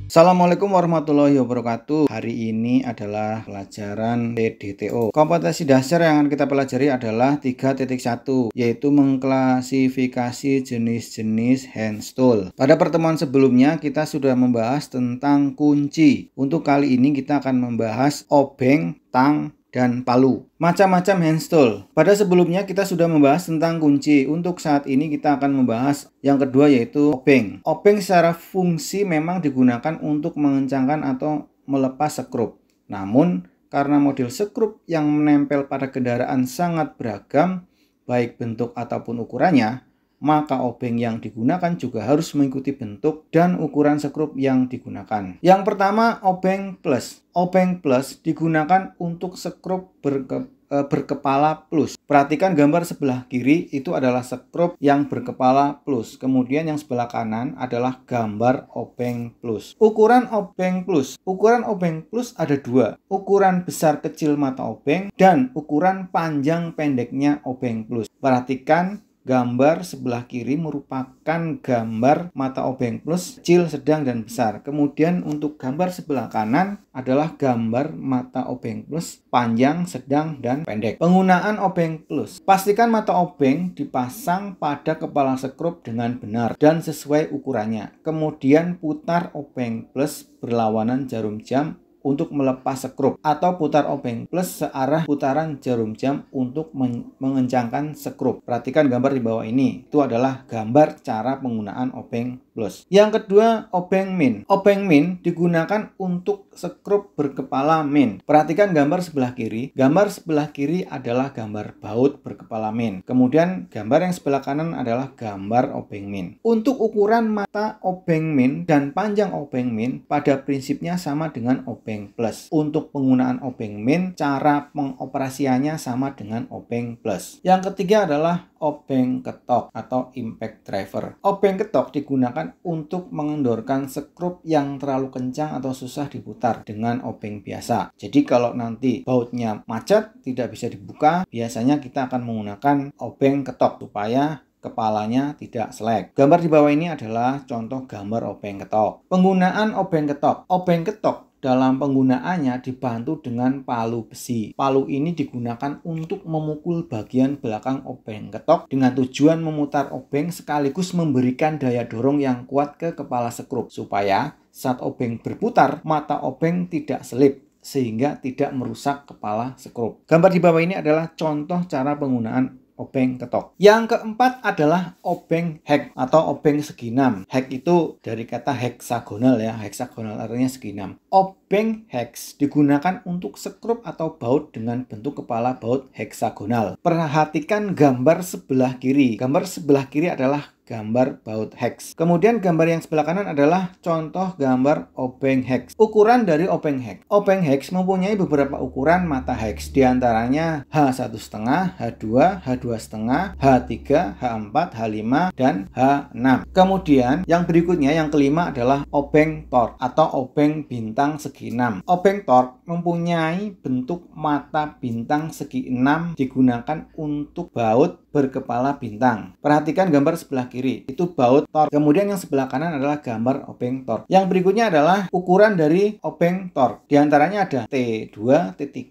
Assalamualaikum warahmatullahi wabarakatuh. Hari ini adalah pelajaran PDTO. Kompetensi dasar yang akan kita pelajari adalah 3.1, yaitu mengklasifikasi jenis-jenis hand tool. Pada pertemuan sebelumnya kita sudah membahas tentang kunci. Untuk kali ini kita akan membahas obeng, tang, dan palu. Macam-macam hand tool. Pada sebelumnya kita sudah membahas tentang kunci. Untuk saat ini kita akan membahas yang kedua, yaitu obeng. Obeng secara fungsi memang digunakan untuk mengencangkan atau melepas sekrup. Namun karena model sekrup yang menempel pada kendaraan sangat beragam, baik bentuk ataupun ukurannya, maka obeng yang digunakan juga harus mengikuti bentuk dan ukuran sekrup yang digunakan. Yang pertama, obeng plus. Obeng plus digunakan untuk sekrup berkepala plus. Perhatikan gambar sebelah kiri itu adalah sekrup yang berkepala plus. Kemudian yang sebelah kanan adalah gambar obeng plus. Ukuran obeng plus. Ukuran obeng plus ada dua. Ukuran besar kecil mata obeng dan ukuran panjang pendeknya obeng plus. Perhatikan gambar sebelah kiri merupakan gambar mata obeng plus kecil, sedang, dan besar. Kemudian untuk gambar sebelah kanan adalah gambar mata obeng plus panjang, sedang, dan pendek. Penggunaan obeng plus. Pastikan mata obeng dipasang pada kepala sekrup dengan benar dan sesuai ukurannya. Kemudian putar obeng plus berlawanan jarum jam untuk melepas sekrup, atau putar obeng plus searah putaran jarum jam untuk mengencangkan sekrup. Perhatikan gambar di bawah ini. Itu adalah gambar cara penggunaan obeng plus. Yang kedua, obeng min. Obeng min digunakan untuk sekrup berkepala min. Perhatikan gambar sebelah kiri. Gambar sebelah kiri adalah gambar baut berkepala min. Kemudian gambar yang sebelah kanan adalah gambar obeng min. Untuk ukuran mata obeng min dan panjang obeng min pada prinsipnya sama dengan obeng plus. Untuk penggunaan obeng min, cara pengoperasiannya sama dengan obeng plus. Yang ketiga adalah obeng ketok atau impact driver. Obeng ketok digunakan untuk mengendorkan sekrup yang terlalu kencang atau susah diputar dengan obeng biasa. Jadi kalau nanti bautnya macet, tidak bisa dibuka, biasanya kita akan menggunakan obeng ketok supaya kepalanya tidak selek. Gambar di bawah ini adalah contoh gambar obeng ketok. Penggunaan obeng ketok. Obeng ketok dalam penggunaannya dibantu dengan palu besi. Palu ini digunakan untuk memukul bagian belakang obeng ketok dengan tujuan memutar obeng sekaligus memberikan daya dorong yang kuat ke kepala sekrup supaya saat obeng berputar mata obeng tidak selip sehingga tidak merusak kepala sekrup. Gambar di bawah ini adalah contoh cara penggunaan obeng ketok. Yang keempat adalah obeng hex atau obeng segi 6. Hex itu dari kata heksagonal ya. Heksagonal artinya segi 6. Obeng hex digunakan untuk sekrup atau baut dengan bentuk kepala baut heksagonal. Perhatikan gambar sebelah kiri. Gambar sebelah kiri adalah gambar baut hex. Kemudian gambar yang sebelah kanan adalah contoh gambar obeng hex. Ukuran dari obeng hex. Obeng hex mempunyai beberapa ukuran mata hex, diantaranya H1,5, H2, H2,5, H3, H4, H5, dan H6. Kemudian yang berikutnya, yang kelima adalah obeng torque atau obeng bintang segi 6. Obeng torque mempunyai bentuk mata bintang segi 6 digunakan untuk baut berkepala bintang. Perhatikan gambar sebelah kiri, itu baut torque. Kemudian yang sebelah kanan adalah gambar obeng torque. Yang berikutnya adalah ukuran dari obeng torque. Di antaranya ada T2, T3,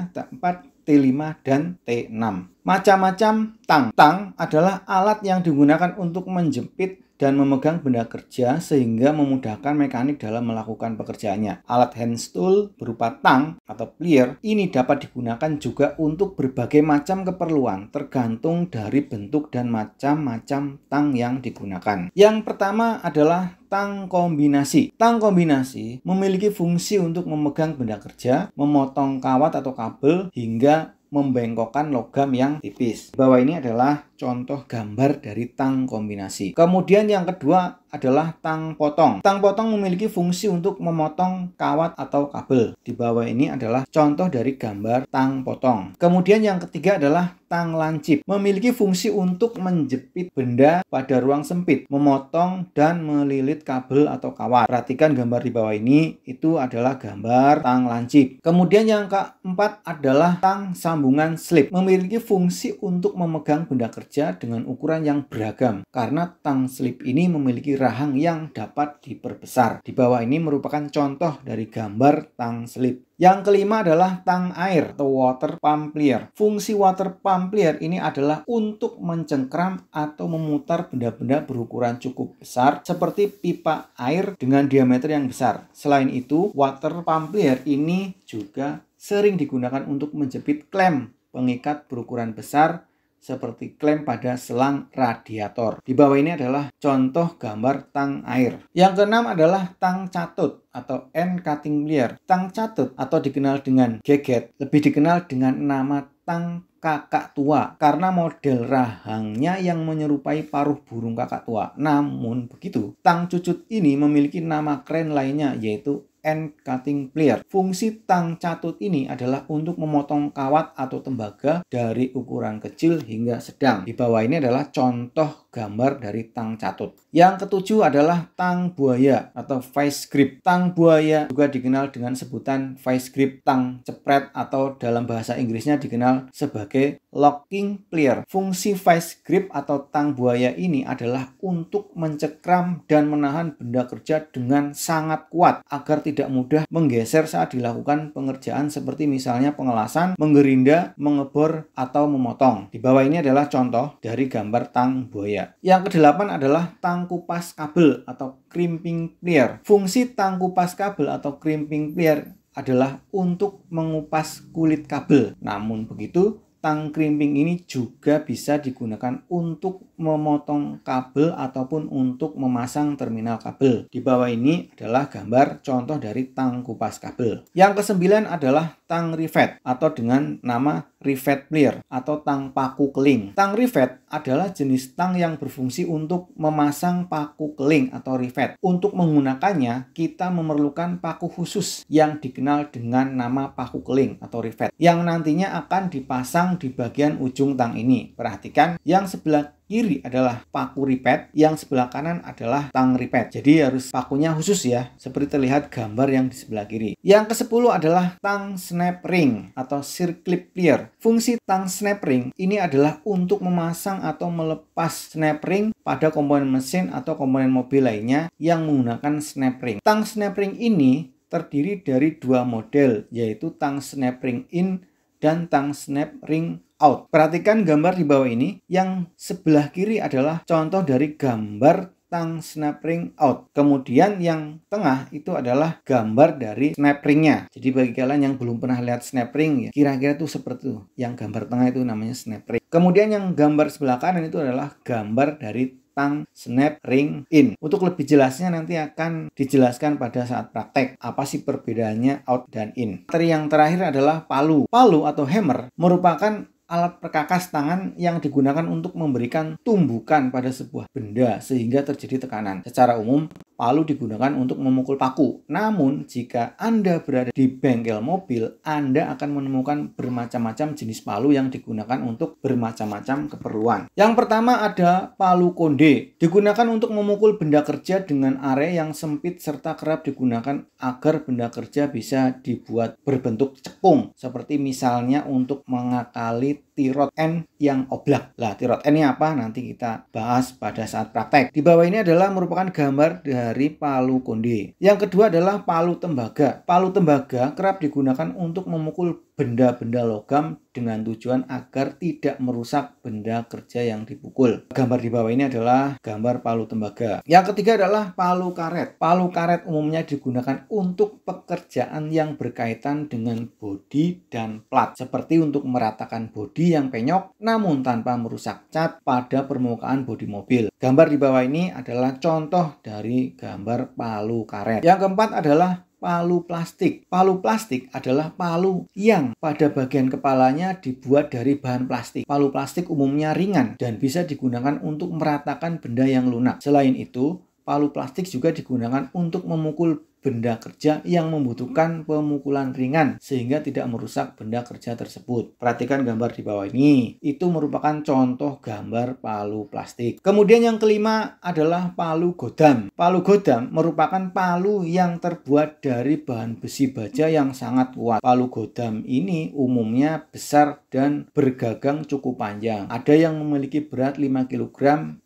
T4, T5, dan T6. Macam-macam tang. Tang adalah alat yang digunakan untuk menjepit dan memegang benda kerja sehingga memudahkan mekanik dalam melakukan pekerjaannya. Alat hand tool berupa tang atau plier ini dapat digunakan juga untuk berbagai macam keperluan tergantung dari bentuk dan macam-macam tang yang digunakan. Yang pertama adalah tang kombinasi. Tang kombinasi memiliki fungsi untuk memegang benda kerja, memotong kawat atau kabel, hingga membengkokkan logam yang tipis. Di bawah ini adalah contoh gambar dari tang kombinasi. Kemudian yang kedua adalah tang potong. Tang potong memiliki fungsi untuk memotong kawat atau kabel. Di bawah ini adalah contoh dari gambar tang potong. Kemudian yang ketiga adalah tang lancip. Memiliki fungsi untuk menjepit benda pada ruang sempit, memotong dan melilit kabel atau kawat. Perhatikan gambar di bawah ini, itu adalah gambar tang lancip. Kemudian yang keempat adalah tang sambungan slip. Memiliki fungsi untuk memegang benda kerja kerja dengan ukuran yang beragam karena tang slip ini memiliki rahang yang dapat diperbesar. Di bawah ini merupakan contoh dari gambar tang slip. Yang kelima adalah tang air atau water pump-plier. Fungsi water pump-plier ini adalah untuk mencengkram atau memutar benda-benda berukuran cukup besar seperti pipa air dengan diameter yang besar. Selain itu, water pump-plier ini juga sering digunakan untuk menjepit klem pengikat berukuran besar seperti klem pada selang radiator. Di bawah ini adalah contoh gambar tang air. Yang keenam adalah tang catut atau end cutting plier. Tang catut atau dikenal dengan geget lebih dikenal dengan nama tang kakak tua karena model rahangnya yang menyerupai paruh burung kakak tua. Namun begitu, tang cucut ini memiliki nama keren lainnya yaitu end cutting plier. Fungsi tang catut ini adalah untuk memotong kawat atau tembaga dari ukuran kecil hingga sedang. Di bawah ini adalah contoh gambar dari tang catut. Yang ketujuh adalah tang buaya atau vice grip. Tang buaya juga dikenal dengan sebutan vice grip, tang cepret atau dalam bahasa Inggrisnya dikenal sebagai locking plier. Fungsi vice grip atau tang buaya ini adalah untuk mencekram dan menahan benda kerja dengan sangat kuat agar tidak mudah menggeser saat dilakukan pengerjaan seperti misalnya pengelasan, menggerinda, mengebor, atau memotong. Di bawah ini adalah contoh dari gambar tang buaya. Yang kedelapan adalah tang kupas kabel atau crimping plier. Fungsi tang kupas kabel atau crimping plier adalah untuk mengupas kulit kabel. Namun begitu, tang crimping ini juga bisa digunakan untuk memotong kabel ataupun untuk memasang terminal kabel. Di bawah ini adalah gambar contoh dari tang kupas kabel. Yang kesembilan adalah tang rivet atau dengan nama rivet plier atau tang paku keling. Tang rivet adalah jenis tang yang berfungsi untuk memasang paku keling atau rivet. Untuk menggunakannya, kita memerlukan paku khusus yang dikenal dengan nama paku keling atau rivet yang nantinya akan dipasang di bagian ujung tang ini. Perhatikan, yang sebelah kiri adalah paku ripet, yang sebelah kanan adalah tang ripet. Jadi harus pakunya khusus ya, seperti terlihat gambar yang di sebelah kiri. Yang ke-10 adalah tang snap ring atau circlip plier. Fungsi tang snap ring ini adalah untuk memasang atau melepas snap ring pada komponen mesin atau komponen mobil lainnya yang menggunakan snap ring. Tang snap ring ini terdiri dari dua model, yaitu tang snap ring in dan tang snap ring out. Perhatikan gambar di bawah ini. Yang sebelah kiri adalah contoh dari gambar tang snap ring out. Kemudian yang tengah itu adalah gambar dari snap ringnya. Jadi bagi kalian yang belum pernah lihat snap ring ya, kira-kira itu seperti itu. Yang gambar tengah itu namanya snap ring. Kemudian yang gambar sebelah kanan itu adalah gambar dari tang snap ring in. Untuk lebih jelasnya nanti akan dijelaskan pada saat praktek apa sih perbedaannya out dan in. Materi yang terakhir adalah palu. Palu atau hammer merupakan alat perkakas tangan yang digunakan untuk memberikan tumbukan pada sebuah benda sehingga terjadi tekanan. Secara umum, palu digunakan untuk memukul paku. Namun, jika Anda berada di bengkel mobil, Anda akan menemukan bermacam-macam jenis palu yang digunakan untuk bermacam-macam keperluan. Yang pertama ada palu konde. Digunakan untuk memukul benda kerja dengan area yang sempit serta kerap digunakan agar benda kerja bisa dibuat berbentuk cekung. Seperti misalnya untuk mengakali tirot N yang oblak. Lah, tirot N ini apa? Nanti kita bahas pada saat praktek. Di bawah ini adalah merupakan gambar dari palu konde. Yang kedua adalah palu tembaga. Palu tembaga kerap digunakan untuk memukul benda-benda logam dengan tujuan agar tidak merusak benda kerja yang dipukul. Gambar di bawah ini adalah gambar palu tembaga. Yang ketiga adalah palu karet. Palu karet umumnya digunakan untuk pekerjaan yang berkaitan dengan bodi dan plat, seperti untuk meratakan bodi yang penyok namun tanpa merusak cat pada permukaan bodi mobil. Gambar di bawah ini adalah contoh dari gambar palu karet. Yang keempat adalah palu plastik. Palu plastik adalah palu yang pada bagian kepalanya dibuat dari bahan plastik. Palu plastik umumnya ringan dan bisa digunakan untuk meratakan benda yang lunak. Selain itu, palu plastik juga digunakan untuk memukul benda kerja yang membutuhkan pemukulan ringan sehingga tidak merusak benda kerja tersebut. Perhatikan gambar di bawah ini. Itu merupakan contoh gambar palu plastik. Kemudian yang kelima adalah palu godam. Palu godam merupakan palu yang terbuat dari bahan besi baja yang sangat kuat. Palu godam ini umumnya besar dan bergagang cukup panjang. Ada yang memiliki berat 5 kg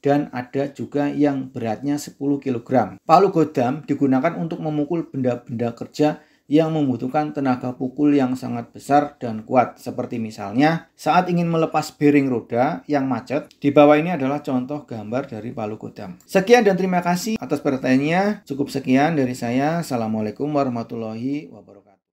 dan ada juga yang beratnya 10 kg. Palu godam digunakan untuk memukul benda-benda kerja yang membutuhkan tenaga pukul yang sangat besar dan kuat. Seperti misalnya saat ingin melepas bearing roda yang macet. Di bawah ini adalah contoh gambar dari palu godam. Sekian dan terima kasih atas perhatiannya. Cukup sekian dari saya. Assalamualaikum warahmatullahi wabarakatuh.